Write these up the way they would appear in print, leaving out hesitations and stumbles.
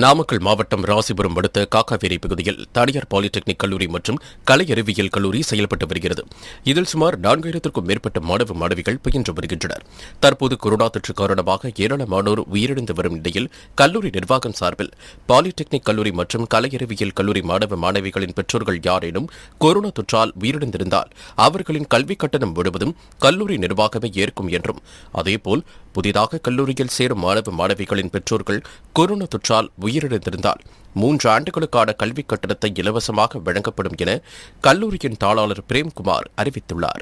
நாமக்கல் மாவட்டம் ராசிபுரம் அடுத்த காக்காவேரி பகுதியில் தனியார் பாலிடெக்னிக் கல்லூரி மற்றும் கலை அறிவியல் கல்லூரி செயல்பட்டு வருகிறது. இதில் சுமார் 4000க்கும் மேற்பட்ட மாணவ மாணவிகள் பயின்று வருகின்றனர். தற்போது கொரோனா தொற்று காரணமாக ஏராளமானோர் உயிரிழந்து வரும் நிலையில் கல்லூரி நிர்வாகம் சார்பில் பாலிடெக்னிக் கல்லூரி மற்றும் கலை அறிவியல் கல்லூரி மாணவ மாணவிகளின் பெற்றோர்கள் யாரேனும் கொரோனா தொற்றால் உயிரிழந்திருந்தால் அவர்களின் கல்விக் கட்டணம் முழுவதும் கல்லூரி நிர்வாகமே ஏற்கும் என்றும், அதேபோல் புதிதாக கல்லூரியில் சேரும் மாணவ மாணவிகளின் பெற்றோர்கள் கொரோனா தொற்றால் உயிரிழந்திருந்தால் 3 ஆண்டுகளுக்கான கல்விக் கட்டணத்தை இலவசமாக வழங்கப்படும் என கல்லூரியின் தாளாளர் பிரேம்குமார் அறிவித்துள்ளார்.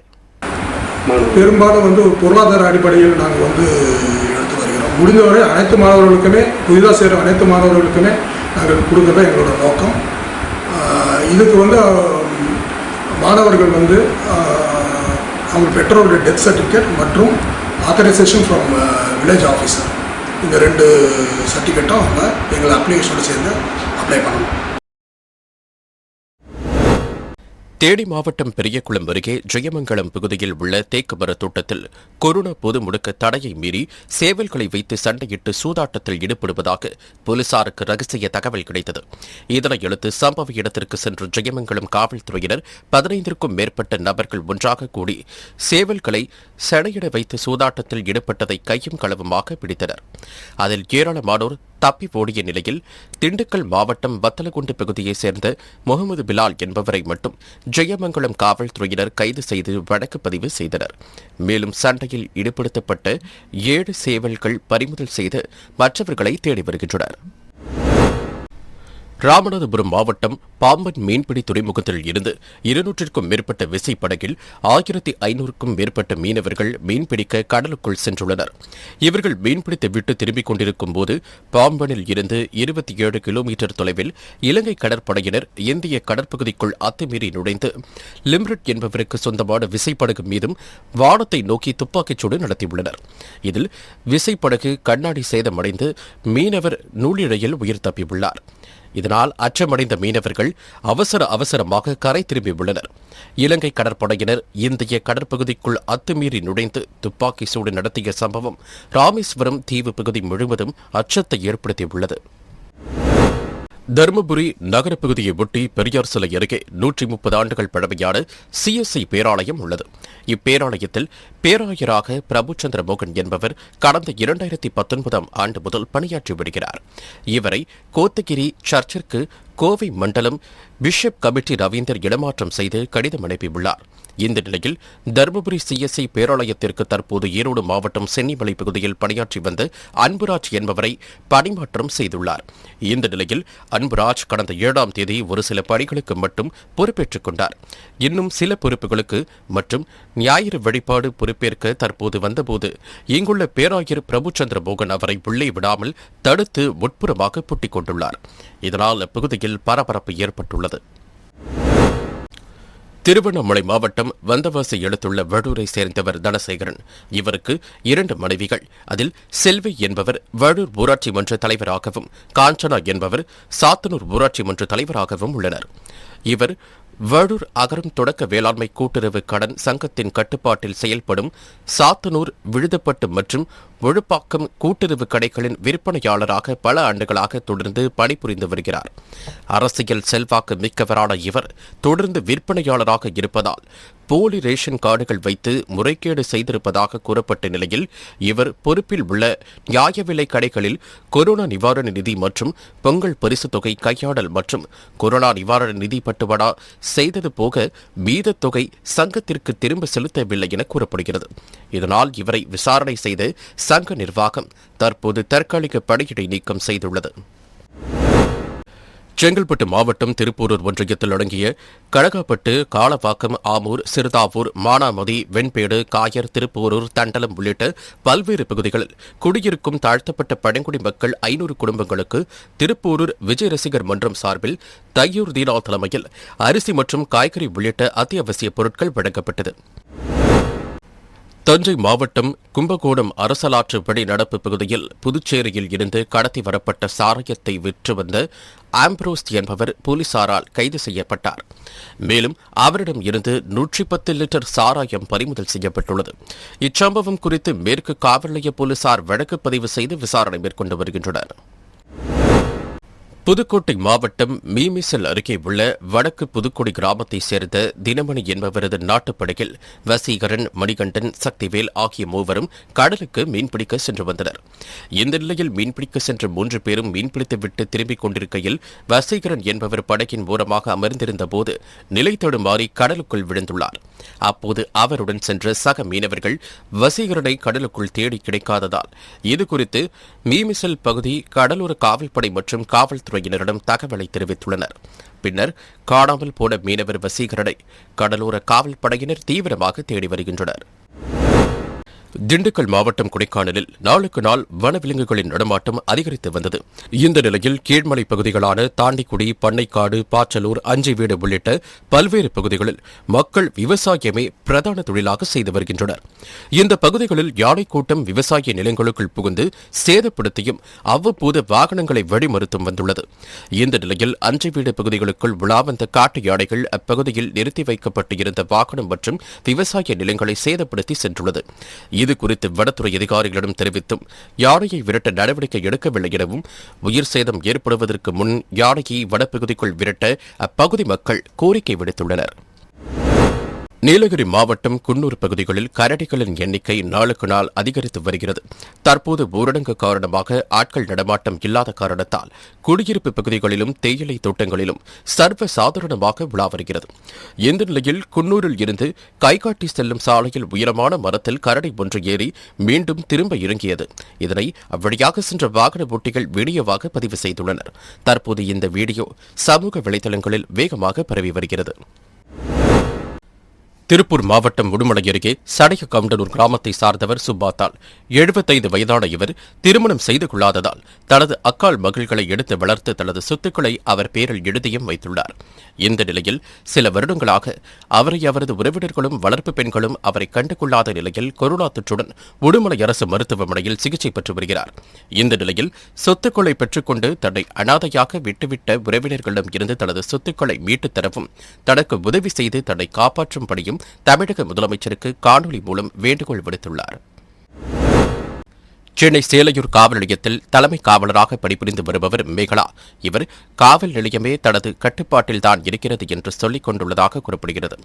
பெரும்பாலும் பொருளாதார அடிப்படையில் நாங்கள் எடுத்து வருகிறோம். முடிந்தவரை அனைத்து மாணவர்களுக்குமே, புதிதாக சேரும் அனைத்து மாணவர்களுக்குமே நாங்கள் கொடுக்கறத எங்களோட நோக்கம். இதுக்கு மாணவர்கள் அவங்க பெற்றோருடைய டெத் சர்டிஃபிகேட் மற்றும் ஆத்தரைசேஷன் ஃப்ரம் வில்லேஜ் ஆஃபீஸர், இந்த 2 சர்டிஃபிகேட்டும் அவங்க எங்களை அப்ளிகேஷனோடு சேர்ந்து அப்ளை பண்ணணும். தேனி மாவட்டம் பெரியகுளம் அருகே ஜெயமங்கலம் பகுதியில் உள்ள தேக்கு மர தோட்டத்தில் கொரோனா பொது முடக்க தடையை மீறி சேவல்களை வைத்து சண்டையிட்டு சூதாட்டத்தில் ஈடுபடுவதாக போலீசாருக்கு ரகசிய தகவல் கிடைத்தது. இதனையடுத்து சம்பவ இடத்திற்கு சென்ற ஜெயமங்கலம் காவல்துறையினர் 15க்கும் மேற்பட்ட நபர்கள் ஒன்றாக கூடி சேவல்களை சடையிட வைத்து சூதாட்டத்தில் ஈடுபட்டதை கையும் களவுமாக பிடித்தனர். அதில் ஏராளமானோர் தப்பி ஓடிய நிலையில் திண்டுக்கல் மாவட்டம் வத்தலகுண்டு பகுதியைச் சேர்ந்த முகமது பிலால் என்பவரை மட்டும் ஜெயமங்கலம் காவல்துறையினர் கைது செய்து வழக்கு பதிவு செய்தனர். மேலும் சண்டையில் ஈடுபடுத்தப்பட்ட 7 சேவல்கள் பறிமுதல் செய்து மற்றவர்களை தேடி வருகின்றனர். ராமநாதபுரம் மாவட்டம் பாம்பன் மீன்பிடி துறைமுகத்தில் இருந்து 200க்கும் மேற்பட்ட விசைப்படகில் 1500க்கும் மேற்பட்ட மீனவர்கள் மீன்பிடிக்க கடலுக்குள் சென்றுள்ளனர். இவர்கள் மீன்பிடித்து விட்டு திரும்பிக் கொண்டிருக்கும் போது பாம்பனில் இருந்து 27 கிலோமீட்டர் தொலைவில் இலங்கை கடற்படையினர் இந்திய கடற்பகுதிக்குள் அத்துமீறி நுழைந்து லிம்ரிட் என்பவருக்கு சொந்தமான விசைப்படகு மீதும் வானத்தை நோக்கி துப்பாக்கிச்சூடு நடத்தியுள்ளனர். இதில் விசைப்படகு கண்ணாடி சேதமடைந்து மீனவர் நூலிழையில் உயிர் தப்பியுள்ளார். இதனால் அச்சமடைந்த மீனவர்கள் அவசரமாக கரை திரும்பியுள்ளனர். இலங்கை கடற்படையினர் இந்திய கடற்பகுதிக்குள் அத்துமீறி நுழைந்து துப்பாக்கி சூடு நடத்திய சம்பவம் ராமேஸ்வரம் தீவு பகுதி முழுவதும் அச்சத்தை ஏற்படுத்தியுள்ளது. தருமபுரி நகரப்பகுதியை ஒட்டி பெரியார் சிலை அருகே 130 ஆண்டுகள் பழமையான CSI பேராலயம் உள்ளது. இப்பேராலயத்தில் பேராயராக பிரபுச்சந்திர மோகன் என்பவர் கடந்த 2019ஆம் ஆண்டு முதல் பணியாற்றி வருகிறார். இவரை கோத்தகிரி சர்ச்சிற்கு கோவை மண்டலம் பிஷப் கமிட்டி ரவீந்தர் இடமாற்றம் செய்து கடிதம் அனுப்பியுள்ளார். இந்த நிலையில் தருமபுரி CSI பேராலயத்திற்கு தற்போது ஈரோடு மாவட்டம் சென்னிமலை பகுதியில் பணியாற்றி வந்த அன்புராஜ் என்பவரை பணிமாற்றம் செய்துள்ளார். இந்த நிலையில் அன்புராஜ் கடந்த 7ஆம் தேதி ஒரு சில பணிகளுக்கு மட்டும் பொறுப்பேற்றுக் கொண்டார். இன்னும் சில பொறுப்புகளுக்கு மற்றும் ஞாயிறு வழிபாடு பொறுப்பேற்க தற்போது வந்தபோது இங்குள்ள பேராயர் பிரபுச்சந்திர மோகன் அவரை உள்ளே விடாமல் தடுத்து உட்புறமாக பூட்டிக் கொண்டுள்ளார். இதனால் அப்பகுதியில் பரபரப்பு ஏற்பட்டுள்ளது. திருவண்ணாமலை மாவட்டம் வந்தவாசி எடுத்துள்ள வடூரை சேர்ந்தவர் தனசேகரன். இவருக்கு 2 மனைவிகள். அதில் செல்வி என்பவர் வடூர் ஊராட்சி மன்ற தலைவராகவும், காஞ்சனா என்பவர் சாத்தனூர் ஊராட்சி மன்ற தலைவராகவும் உள்ளனர். இவர் வடூர் அகரம் தொடக்க வேளாண்மை கூட்டுறவு கடன் சங்கத்தின் கட்டுப்பாட்டில் செயல்படும் சாத்தனூர், விழுதப்பட்டு மற்றும் விழுப்பாக்கம் கூட்டுறவு கடைகளின் விற்பனையாளராக பல ஆண்டுகளாக தொடர்ந்து பணிபுரிந்து வருகிறார். அரசியல் செல்வாக்கு மிக்கவரான இவர் தொடர்ந்து விற்பனையாளராக இருப்பதால் போலி ரேஷன் கார்டுகள் வைத்து முறைகேடு செய்திருப்பதாக கூறப்பட்ட நிலையில் இவர் பொறுப்பில் உள்ள நியாய விலை கடைகளில் கொரோனா நிவாரண நிதி மற்றும் பொங்கல் பரிசுத் தொகை கையாடல் மற்றும் கொரோனா நிவாரண நிதி பட்டுவாடா செய்தது போக மீத தொகை சங்கத்திற்கு திரும்ப செலுத்தவில்லை என கூறப்படுகிறது. இதனால் இவரை விசாரணை செய்து சங்க நிர்வாகம் தற்போது தற்காலிக பணியிடை நீக்கம் செய்துள்ளது. செங்கல்பட்டு மாவட்டம் திருப்பூரூர் ஒன்றியத்தில் அடங்கிய கழகாப்பட்டு, காளவாக்கம், ஆமூர், சிறுதாவூர், மானாமதி, வெண்பேடு, காயர், திருப்பூரூர், தண்டலம் உள்ளிட்ட பல்வேறு பகுதிகளில் குடியிருக்கும் தாழ்த்தப்பட்ட பழங்குடி மக்கள் 500 குடும்பங்களுக்கு திருப்பூரூர் விஜய் ரசிகர் மன்றம் சார்பில் தையூர் தீனா தலைமையில் அரிசி மற்றும் காய்கறி உள்ளிட்ட அத்தியாவசிய பொருட்கள் வழங்கப்பட்டது. தஞ்சை மாவட்டம் கும்பகோணம் அரசலாற்று வெளிநடப்பு பகுதியில் புதுச்சேரியில் இருந்து கடத்தி வரப்பட்ட சாராயத்தை விற்று வந்த ஆம்ப்ரோஸ் என்பவர் போலீசாரால் கைது செய்யப்பட்டார். மேலும் அவரிடம் இருந்து 110 லிட்டர் சாராயம் பறிமுதல் செய்யப்பட்டுள்ளது. இச்சம்பவம் குறித்து மேற்கு காவல் நிலைய போலீசார் வழக்கு பதிவு செய்து விசாரணை மேற்கொண்டு வருகின்றனர். புதுக்கோட்டை மாவட்டம் மீமிசல் அருகே உள்ள வடக்கு புதுக்குடி கிராமத்தைச் சேர்ந்த தினமணி என்பவரது நாட்டுப்படகில் வசீகரன், மணிகண்டன், சக்திவேல் ஆகிய மூவரும் கடலுக்கு மீன்பிடிக்க சென்று வந்தனர். இந்த நிலையில் மீன்பிடிக்க சென்ற 3 பேரும் மீன்பிடித்துவிட்டு திரும்பிக் கொண்டிருக்கையில் வசீகரன் என்பவர் படகின் ஓரமாக அமர்ந்திருந்தபோது நிலை தடுமாறி கடலுக்குள் விழுந்துள்ளார். அப்போது அவருடன் சென்ற சக மீனவர்கள் வசீகரனை கடலுக்குள் தேடி கிடைக்காததால் இதுகுறித்து மீமிசல் பகுதி கடலோர காவல்படை மற்றும் காவல்துறையினரிடம் தகவலை தெரிவித்துள்ளனர். பின்னர் காணாமல் போன மீனவர் வசீகரனை கடலோர காவல்படையினர் தீவிரமாக தேடி வருகின்றனர். திண்டுக்கல் மாவட்டம் கொடைக்கானலில் நாளுக்கு நாள் வனவிலங்குகளின் நடமாட்டம் அதிகரித்து வந்தது. இந்த நிலையில் கீழ்மலை பகுதிகளான தாண்டிக்குடி, பண்ணைக்காடு, பாச்சலூர், அஞ்சிவீடு உள்ளிட்ட பல்வேறு பகுதிகளில் மக்கள் விவசாயமே பிரதான தொழிலாக செய்து வருகின்றனர். இந்த பகுதிகளில் யானை கூட்டம் விவசாய நிலங்களுக்குள் புகுந்து சேதப்படுத்தியும் அவ்வப்போது வாகனங்களை வழிமறுத்தும் வந்துள்ளது. இந்த நிலையில் அஞ்சிவீடு பகுதிகளுக்குள் உலாவந்த காட்டு யானைகள் அப்பகுதியில் நிறுத்தி வைக்கப்பட்டு இருந்த வாகனம் மற்றும் விவசாய நிலங்களை சேதப்படுத்தி சென்றுள்ளது. இதுகுறித்து வனத்துறை அதிகாரிகளிடம் தெரிவித்தும் யானையை விரட்ட நடவடிக்கை எடுக்கவில்லை எனவும் உயிர் சேதம் ஏற்படுவதற்கு முன் யானையை வனப்பகுதிக்குள் விரட்ட அப்பகுதி மக்கள் கோரிக்கை விடுத்துள்ளனர். நீலகிரி மாவட்டம் குன்னூர் பகுதிகளில் கரடிகளின் எண்ணிக்கை நாளுக்கு நாள் அதிகரித்து வருகிறது. தற்போது ஊரடங்கு காரணமாக ஆட்கள் நடமாட்டம் இல்லாத காரணத்தால் குடியிருப்பு பகுதிகளிலும் தேயிலை தோட்டங்களிலும் சர்வ சாதாரணமாக உலா வருகிறது. இந்த நிலையில் குன்னூரில் இருந்து கைகாட்டி செல்லும் சாலையில் உயரமான மரத்தில் கரடி ஒன்று ஏறி மீண்டும் திரும்ப இறங்கியது. இதனை அவ்வழியாக சென்ற வாகன ஓட்டிகள் வீடியோவாக பதிவு செய்துள்ளனர். தற்போது இந்த வீடியோ சமூக வலைதளங்களில் வேகமாக பரவி வருகிறது. திருப்பூர் மாவட்டம் உடுமலை அருகே சடைய கவுண்டனூர் கிராமத்தை சார்ந்தவர் சுப்பாத்தால் 75 வயதான இவர் திருமணம் செய்து கொள்ளாததால் தனது அக்காள் மகள்களை எடுத்து வளர்த்து தனது சொத்துக்களை அவர் பேரில் எழுதியும் வைத்துள்ளார். இந்த நிலையில் சில வருடங்களாக அவரை அவரது உறவினர்களும் வளர்ப்பு பெண்களும் அவரை கண்டுகொள்ளாத நிலையில் கொரோனா தொற்றுடன் உடுமலை அரசு மருத்துவமனையில் சிகிச்சை பெற்று வருகிறார். இந்த நிலையில் சொத்துக்களை பெற்றுக்கொண்டு தன்னை அனாதையாக விட்டுவிட்ட உறவினர்களிடம் இருந்து தனது சொத்துக்களை மீட்டுத் தரவும் தனக்கு உதவி செய்து தன்னை காப்பாற்றும்படியும் தமிழக முதலமைச்சருக்கு காணொலி மூலம் வேண்டுகோள் விடுத்துள்ளார். சென்னை சேலையூர் காவல் நிலையத்தில் தலைமை காவலராக பணிபுரிந்து வருபவர் மேகலா. இவர் காவல் நிலையமே தனது கட்டுப்பாட்டில்தான் இருக்கிறது என்று சொல்லிக் கொண்டுள்ளதாக கூறப்படுகிறது.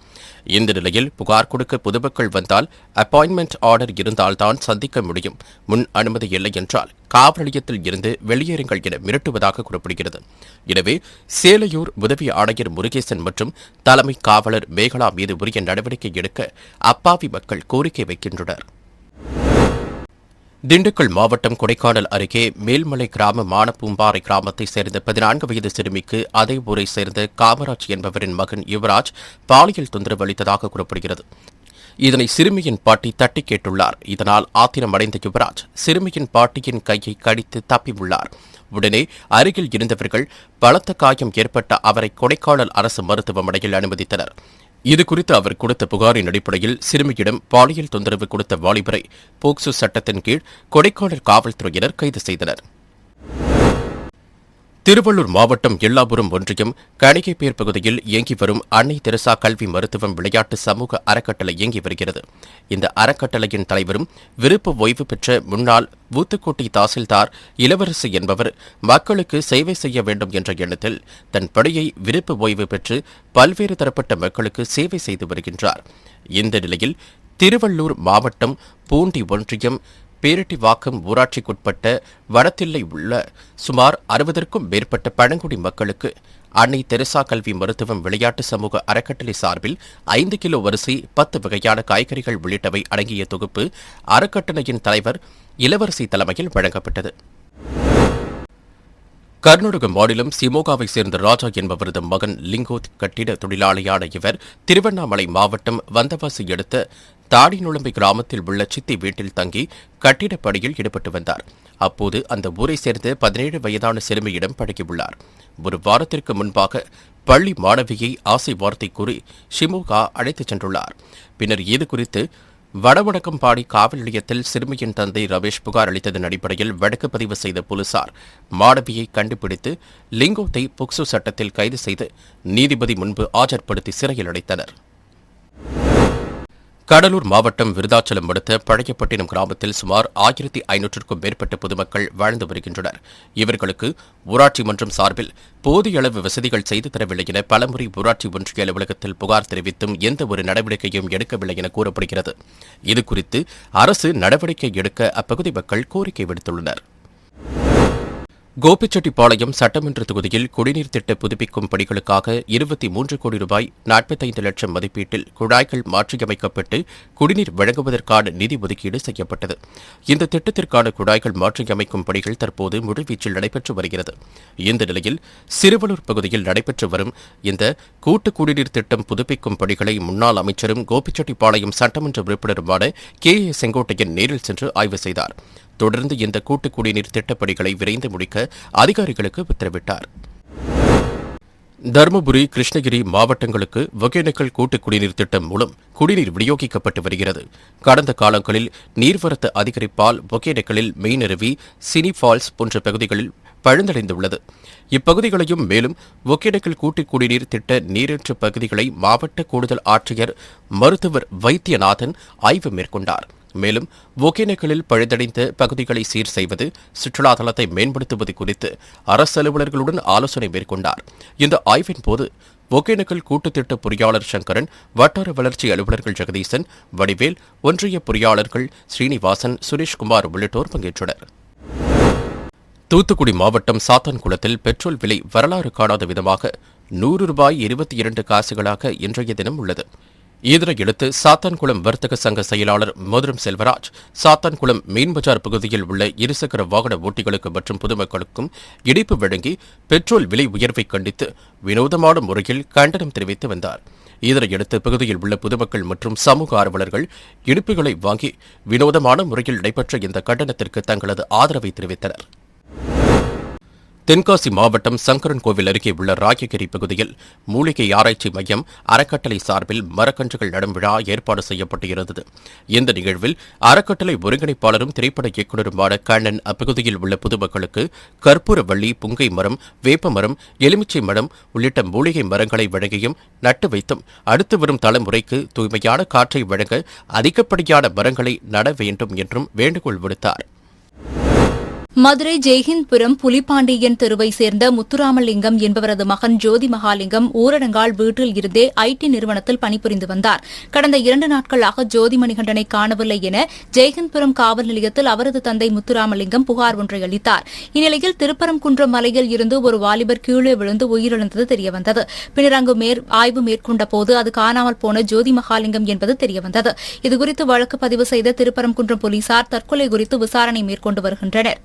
இந்த நிலையில் புகார் கொடுக்க பொதுமக்கள் வந்தால் அப்பாயின்மெண்ட் ஆர்டர் இருந்தால்தான் சந்திக்க முடியும், முன் அனுமதி இல்லை என்றால் காவல் நிலையத்தில் இருந்து வெளியேறுங்கள் என மிரட்டுவதாக கூறப்படுகிறது. எனவே சேலையூர் உதவி ஆணையர் முருகேசன் மற்றும் தலைமை காவலர் மேகலா மீது உரிய நடவடிக்கை எடுக்க அப்பாவி மக்கள் கோரிக்கை வைக்கின்றனர். திண்டுக்கல் மாவட்டம் கொடைக்கானல் அருகே மேல்மலை கிராம மானப்பூம்பாறை கிராமத்தைச் சேர்ந்த 14 வயது சிறுமிக்கு அதே ஊரை சேர்ந்த காமராஜ் என்பவரின் மகன் யுவராஜ் பாலியல் தொந்தரவு அளித்ததாக கூறப்படுகிறது. இதனை சிறுமியின் பாட்டி தட்டி கேட்டுள்ளார். இதனால் ஆத்திரமடைந்த யுவராஜ் சிறுமியின் பாட்டியின் கையை கடித்து தப்பியுள்ளார். உடனே அருகில் இருந்தவர்கள் பலத்த காயம் ஏற்பட்ட அவரை கொடைக்கானல் அரசு மருத்துவமனையில் அனுமதித்தனர். இதுகுறித்து அவர் கொடுத்த புகாரின் அடிப்படையில் சிறுமியிடம் பாலியல் தொந்தரவு கொடுத்த வாலிபரை போக்சோ சட்டத்தின் கீழ் கொடைக்கானல் காவல்துறையினர் கைது செய்தனர். திருவள்ளூர் மாவட்டம் எல்லாபுரம் ஒன்றியம் கணிகைப்பேர் பகுதியில் இயங்கி வரும் அன்னை தெரசா கல்வி மருத்துவம் விளையாட்டு சமூக அறக்கட்டளை இயங்கி வருகிறது. இந்த அறக்கட்டளையின் தலைவரும் விருப்ப ஓய்வு பெற்ற முன்னாள் ஊத்துக்கோட்டை தாசில்தார் இளவரசி என்பவர் மக்களுக்கு சேவை செய்ய வேண்டும் என்ற எண்ணத்தில் தன் பணியை விருப்ப ஓய்வு பெற்று பல்வேறு தரப்பட்ட மக்களுக்கு சேவை செய்து வருகின்றார். இந்த நிலையில் திருவள்ளூர் மாவட்டம் பூண்டி ஒன்றியம் பேரட்டிவாக்கம் ஊராட்சிக்குட்பட்ட வடத்தில்லை உள்ள சுமார் 60க்கும் மேற்பட்ட பழங்குடி மக்களுக்கு அன்னை தெரசா கல்வி மருத்துவம் விளையாட்டு சமூக அறக்கட்டளை சார்பில் 5 கிலோ அரிசி, 10 வகையான காய்கறிகள் உள்ளிட்டவை அடங்கிய தொகுப்பு அறக்கட்டளையின் தலைவர் இளவரசி தலைமையில் வழங்கப்பட்டது. கர்நாடக மாநிலம் சிமோகாவை சேர்ந்த ராஜா என்பவரது மகன் லிங்கோத் கட்டிட தொழிலாளியான இவர் திருவண்ணாமலை மாவட்டம் வந்தவாசி அடுத்த தாடிநுழம்பை கிராமத்தில் உள்ள சித்தி வீட்டில் தங்கி கட்டிடப் பணியில் ஈடுபட்டு வந்தார். அப்போது அந்த ஊரை சேர்ந்த 17 வயதான சிறுமியிடம் பழகியுள்ளார். ஒரு வாரத்திற்கு முன்பாக பள்ளி மாணவியை ஆசை வார்த்தை கூறி ஷிமோகா அழைத்துச் சென்றுள்ளார். பின்னர் இதுகுறித்து வடவடக்கம்பாடி காவல் நிலையத்தில் சிறுமியின் தந்தை ரமேஷ் புகார் அளித்ததன் அடிப்படையில் வழக்கு பதிவு செய்த போலீசார் மாணவியை கண்டுபிடித்து லிங்கோத்தை போக்சோ சட்டத்தில் கைது செய்து நீதிபதி முன்பு ஆஜர்படுத்தி சிறையில் அடைத்தனர். கடலூர் மாவட்டம் விருதாச்சலம் அடுத்த பழையப்பட்டினம் கிராமத்தில் சுமார் 1500க்கும் மேற்பட்ட பொதுமக்கள் வாழ்ந்து வருகின்றனர். இவர்களுக்கு ஊராட்சி மன்றம் சார்பில் போதிய அளவு வசதிகள் செய்து தரவில்லை என பலமுறை ஊராட்சி ஒன்றிய அலுவலகத்தில் புகார் தெரிவித்தும் எந்த ஒரு நடவடிக்கையும் எடுக்கவில்லை என கூறப்படுகிறது. இதுகுறித்து அரசு நடவடிக்கை எடுக்க அப்பகுதி மக்கள் கோரிக்கை விடுத்துள்ளனர். கோபிச்செட்டிப்பாளையம் சட்டமன்ற தொகுதியில் குடிநீர் திட்ட புதுப்பிக்கும் பணிகளுக்காக 23 கோடி ரூபாய் 45 லட்சம் மதிப்பீட்டில் குழாய்கள் மாற்றியமைக்கப்பட்டு குடிநீர் வழங்குவதற்கான நிதி ஒதுக்கீடு செய்யப்பட்டது. இந்த திட்டத்திற்கான குழாய்கள் மாற்றியமைக்கும் பணிகள் தற்போது முழுவீச்சில் நடைபெற்று வருகிறது. இந்த நிலையில் சிறுவலூர் பகுதியில் நடைபெற்று வரும் இந்த கூட்டு குடிநீர் திட்டம் புதுப்பிக்கும் பணிகளை முன்னாள் அமைச்சரும் கோபிச்செட்டிப்பாளையம் சட்டமன்ற உறுப்பினருமான கே. செங்கோட்டையன் நேரில் சென்று ஆய்வு செய்தார். தொடர்ந்து இந்த கூட்டு குடிநீர் திட்டப்பணிகளை விரைந்து முடிக்க அதிகாரிகளுக்கு உத்தரவிட்டார். தருமபுரி, கிருஷ்ணகிரி மாவட்டங்களுக்கு ஒகேனக்கல் கூட்டு குடிநீர் திட்டம் மூலம் குடிநீர் விநியோகிக்கப்பட்டு வருகிறது. கடந்த காலங்களில் நீர்வரத்து அதிகரிப்பால் ஒகேனக்கலில் மெயினருவி, சினி ஃபால்ஸ் போன்ற பகுதிகளில் பழுந்தடைந்துள்ளது. இப்பகுதிகளையும் மேலும் ஒகேனக்கல் கூட்டு குடிநீர் திட்ட நீரேற்று பகுதிகளை மாவட்ட கூடுதல் ஆட்சியர் மருத்துவர் வைத்தியநாதன் ஆய்வு மேற்கொண்டார். மேலும் ஒகேனக்கலில் பழுதடைந்த பகுதிகளை சீர் செய்வது, சுற்றுலா தலத்தை மேம்படுத்துவது குறித்து அரசு அலுவலர்களுடன் ஆலோசனை மேற்கொண்டார். இந்த ஆய்வின் போது ஒகேனக்கல் கூட்டுத்திட்ட பொறியாளர் சங்கரன், வட்டார வளர்ச்சி அலுவலர்கள் ஜெகதீசன், வடிவேல், ஒன்றிய பொறியாளர்கள் ஸ்ரீனிவாசன், சுரேஷ்குமார் உள்ளிட்டோர் பங்கேற்றனர். தூத்துக்குடி மாவட்டம் சாத்தான்குளத்தில் பெட்ரோல் விலை வரலாறு காணாத விதமாக ₹100.22 இன்றைய தினம் உள்ளது. இதனையடுத்து சாத்தான்குளம் வர்த்தக சங்க செயலாளர் மதுரம் செல்வராஜ், சாத்தான்குளம் மீன் பஜார் பகுதியில் உள்ள இருசக்கர வாகன ஓட்டிகளுக்கு மற்றும் பொதுமக்களுக்கும் இணைப்பு வழங்கி பெட்ரோல் விலை உயர்வை கண்டித்து வினோதமான முறையில் கண்டனம் தெரிவித்து வந்தார். இதனையடுத்து பகுதியில் உள்ள பொதுமக்கள் மற்றும் சமூக ஆர்வலர்கள் இனிப்புகளை வாங்கி வினோதமான முறையில் நடைபெற்ற இந்த கண்டனத்திற்கு தங்களது ஆதரவை தெரிவித்தனர். தென்காசி மாவட்டம் சங்கரன் கோவில் அருகே உள்ள ராயகிரி பகுதியில் மூலிகை ஆராய்ச்சி மையம் அறக்கட்டளை சார்பில் மரக்கன்றுகள் நடும் விழா ஏற்பாடு செய்யப்பட்டு இருந்தது. இந்த நிகழ்வில் அறக்கட்டளை ஒருங்கிணைப்பாளரும் திரைப்பட இயக்குநருமான கண்ணன் அப்பகுதியில் உள்ள பொதுமக்களுக்கு கற்பூரவள்ளி, புங்கை மரம், வேப்ப மரம், எலுமிச்சை மரம் உள்ளிட்ட மூலிகை மரங்களை வழங்கியும் நட்டு வைத்தும் அடுத்து வரும் தலைமுறைக்கு தூய்மையான காற்றை வழங்க அதிகப்படியான மரங்களை நட வேண்டும் என்றும் வேண்டுகோள் விடுத்தார். மதுரை ஜெய்ஹிந்த்புரம் புலிப்பாண்டியன் தெருவை சேர்ந்த முத்துராமலிங்கம் என்பவரது மகன் ஜோதி மகாலிங்கம் ஊரடங்கால் வீட்டில் இருந்தே ஐடி நிறுவனத்தில் பணிபுரிந்து வந்தார். கடந்த 2 நாட்களாக ஜோதி மணிகண்டனை காணவில்லை என ஜெய்ஹிந்த்புரம் காவல் நிலையத்தில் அவரது தந்தை முத்துராமலிங்கம் புகார் ஒன்றை அளித்தார். இந்நிலையில் திருப்பரங்குன்றம் மலையில் இருந்து ஒரு வாலிபர் கீழே விழுந்து உயிரிழந்தது தெரியவந்தது. பின்னர் அங்கு ஆய்வு மேற்கொண்ட போது அது காணாமல் போன ஜோதி மகாலிங்கம் என்பது தெரியவந்தது. இதுகுறித்து வழக்கு பதிவு செய்த திருப்பரங்குன்றம் போலீசார் தற்கொலை குறித்து விசாரணை மேற்கொண்டு வருகின்றனர்.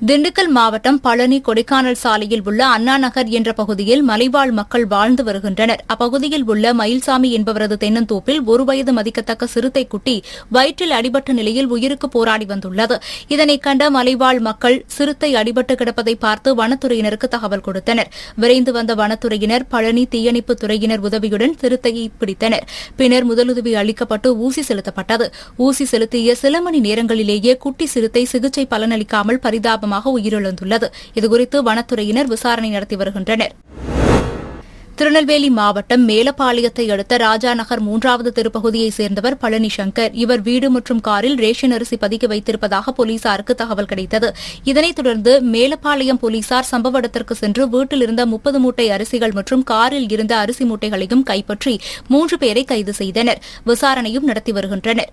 திண்டுக்கல் மாவட்டம் பழனி கொடைக்கானல் சாலையில் உள்ள அண்ணா நகர் என்ற பகுதியில் மலைவாழ் மக்கள் வாழ்ந்து வருகின்றனர். அப்பகுதியில் உள்ள மயில்சாமி என்பவரது தென்னந்தோப்பில் 1 வயது மதிக்கத்தக்க சிறுத்தை குட்டி வயிற்றில் அடிபட்ட நிலையில் உயிருக்கு போராடி வந்துள்ளது. இதனை கண்ட மலைவாழ் மக்கள் சிறுத்தை அடிபட்டு கிடப்பதை பார்த்து வனத்துறையினருக்கு தகவல் கொடுத்தனர். விரைந்து வந்த வனத்துறையினர், பழனி தீயணைப்பு துறையினர் உதவியுடன் சிறுத்தையை பிடித்தனர். பின்னர் முதலுதவி அளிக்கப்பட்டு ஊசி செலுத்தப்பட்டது. ஊசி செலுத்திய சில மணி நேரங்களிலேயே குட்டி சிறுத்தை சிகிச்சை பலனளிக்காமல் பரிதாபமாக உயிரிழந்துள்ளது. இதுகுறித்து வனத்துறையினர் விசாரணை நடத்தி வருகின்றனர். திருநெல்வேலி மாவட்டம் மேலப்பாளையத்தை அடுத்த ராஜாநகர் 3வது தெருப்பகுதியைச் சேர்ந்தவர் பழனி சங்கர். இவர் வீடு மற்றும் காரில் ரேஷன் அரிசி பதுக்கி வைத்திருப்பதாக போலீசாருக்கு தகவல் கிடைத்தது. இதனைத் தொடர்ந்து மேலப்பாளையம் போலீசார் சம்பவ இடத்திற்கு சென்று வீட்டில் இருந்த 30 மூட்டை அரிசிகள் மற்றும் காரில் இருந்த அரிசி மூட்டைகளையும் கைப்பற்றி 3 பேரை கைது செய்தனர். விசாரணையும் நடத்தி வருகின்றனர்.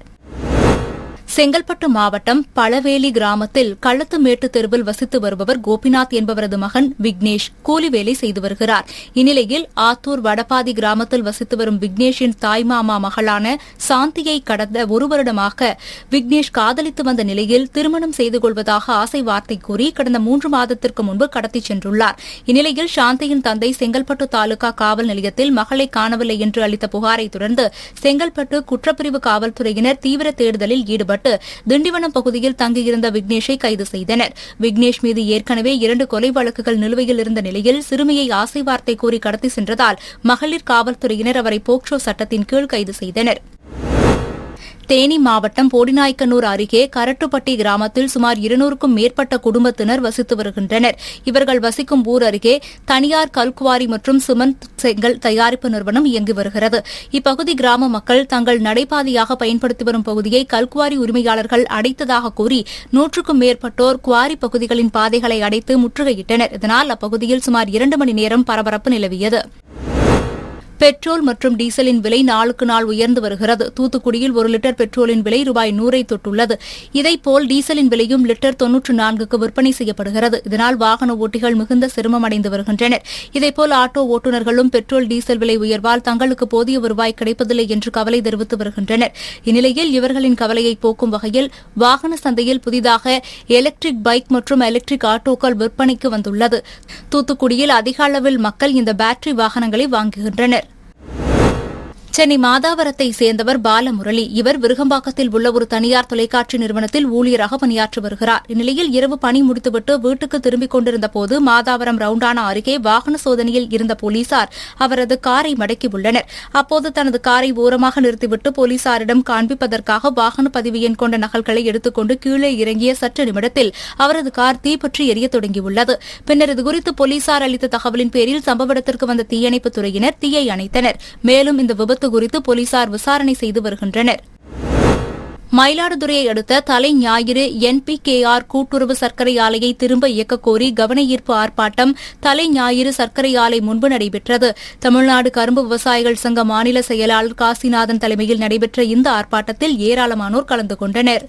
செங்கல்பட்டு மாவட்டம் பழவேலி கிராமத்தில் களத்துமேட்டு தெருவில் வசித்து வருபவர் கோபிநாத் என்பவரது மகன் விக்னேஷ் கூலி வேலை செய்து வருகிறார். இந்நிலையில் ஆத்தூர் வடபாதி கிராமத்தில் வசித்து வரும் விக்னேஷின் தாய்மாமா மகளான சாந்தியை கடந்த 1 வருடமாக விக்னேஷ் காதலித்து வந்த நிலையில் திருமணம் செய்து கொள்வதாக ஆசை வார்த்தை கூறி கடந்த 3 மாதத்திற்கு முன்பு கடத்திச் சென்றுள்ளார். இந்நிலையில் சாந்தியின் தந்தை செங்கல்பட்டு தாலுகா காவல் நிலையத்தில் மகளை காணவில்லை என்று அளித்த புகாரை தொடர்ந்து செங்கல்பட்டு குற்றப்பிரிவு காவல்துறையினர் தீவிர தேடுதலில் ஈடுபட்டு திண்டிவனம் பகுதியில் தங்கியிருந்த விக்னேஷை கைது செய்தனர். விக்னேஷ் மீது ஏற்கனவே 2 கொலை வழக்குகள் நிலுவையில் இருந்த நிலையில் சிறுமியை ஆசை வார்த்தை கூறி கடத்தி சென்றதால் மகளிர் காவல்துறையினர் அவரை போக்சோ சட்டத்தின் கீழ் கைது செய்தனர். தேனி மாவட்டம் போடிநாயக்கனூர் அருகே கரட்டுப்பட்டி கிராமத்தில் சுமார் 200க்கும் மேற்பட்ட குடும்பத்தினர் வசித்து வருகின்றனர். இவர்கள் வசிக்கும் ஊர் அருகே தனியார் கல்குவாரி மற்றும் சிமெண்ட் செங்கல் தயாரிப்பு நிறுவனம் இயங்கி வருகிறது. இப்பகுதி கிராம மக்கள் தங்கள் நடைபாதையாக பயன்படுத்தி வரும் பகுதியை கல்குவாரி உரிமையாளர்கள் அடைத்ததாக கூறி 100க்கும் மேற்பட்டோர் குவாரி பகுதிகளின் பாதைகளை அடைத்து முற்றுகையிட்டனர். இதனால் அப்பகுதியில் சுமார் 2 மணி நேரம் பரபரப்பு நிலவியது. பெட்ரோல் மற்றும் டீசலின் விலை நாளுக்கு நாள் உயர்ந்து வருகிறது. தூத்துக்குடியில் 1 லிட்டர் பெட்ரோலின் விலை ரூபாய் 100 தொட்டுள்ளது. இதேபோல் டீசலின் விலையும் லிட்டர் 94க்கு விற்பனை செய்யப்படுகிறது. இதனால் வாகன ஓட்டிகள் மிகுந்த சிரமம் அடைந்து வருகின்றனர். இதேபோல் ஆட்டோ ஓட்டுநர்களும் பெட்ரோல் டீசல் விலை உயர்வால் தங்களுக்கு போதிய வருவாய் கிடைப்பதில்லை என்று கவலை தெரிவித்து வருகின்றனர். இந்நிலையில் இவர்களின் கவலையை போக்கும் வகையில் வாகன சந்தையில் புதிதாக எலக்ட்ரிக் பைக் மற்றும் எலக்ட்ரிக் ஆட்டோக்கள் விற்பனைக்கு வந்துள்ளது. தூத்துக்குடியில் அதிக அளவில் மக்கள் இந்த பேட்டரி வாகனங்களை வாங்குகின்றனர். சென்னை மாதாவரத்தை சேர்ந்தவர் பாலமுரளி. இவர் விருகம்பாக்கத்தில் உள்ள ஒரு தனியார் தொலைக்காட்சி நிறுவனத்தில் ஊழியராக பணியாற்றி வருகிறார். இந்நிலையில் இரவு பணி முடித்துவிட்டு வீட்டுக்கு திரும்பிக் கொண்டிருந்தபோது மாதாவரம் ரவுண்டானா அருகே வாகன சோதனையில் இருந்த போலீசார் அவரது காரை மடக்கியுள்ளனர். அப்போது தனது காரை ஓரமாக நிறுத்திவிட்டு போலீசாரிடம் காண்பிப்பதற்காக வாகன பதிவு எண் கொண்ட நகல்களை எடுத்துக் கொண்டு கீழே இறங்கிய சற்று நிமிடத்தில் அவரது கார் தீப்பற்றி எரிய தொடங்கியுள்ளது. பின்னர் இதுகுறித்து போலீசார் அளித்த தகவலின் பேரில் சம்பவ இடத்திற்கு வந்த தீயணைப்புத் துறையினர் தீயை அணைத்தனர். மேலும் இந்த விபத்து குறித்து போலீசார் விசாரணை செய்து வருகின்றனர். மயிலாடுதுறையை அடுத்த தலை ஞாயிறு NPKR கூட்டுறவு சர்க்கரை ஆலையை திரும்ப இயக்கக் கோரி கவன ஈர்ப்பு ஆர்ப்பாட்டம் தலை ஞாயிறு சர்க்கரை ஆலை முன்பு நடைபெற்றது. தமிழ்நாடு கரும்பு விவசாயிகள் சங்க மாநில செயலாளர் காசிநாதன் தலைமையில் நடைபெற்ற இந்த ஆர்ப்பாட்டத்தில் ஏராளமானோர் கலந்து கொண்டனர்.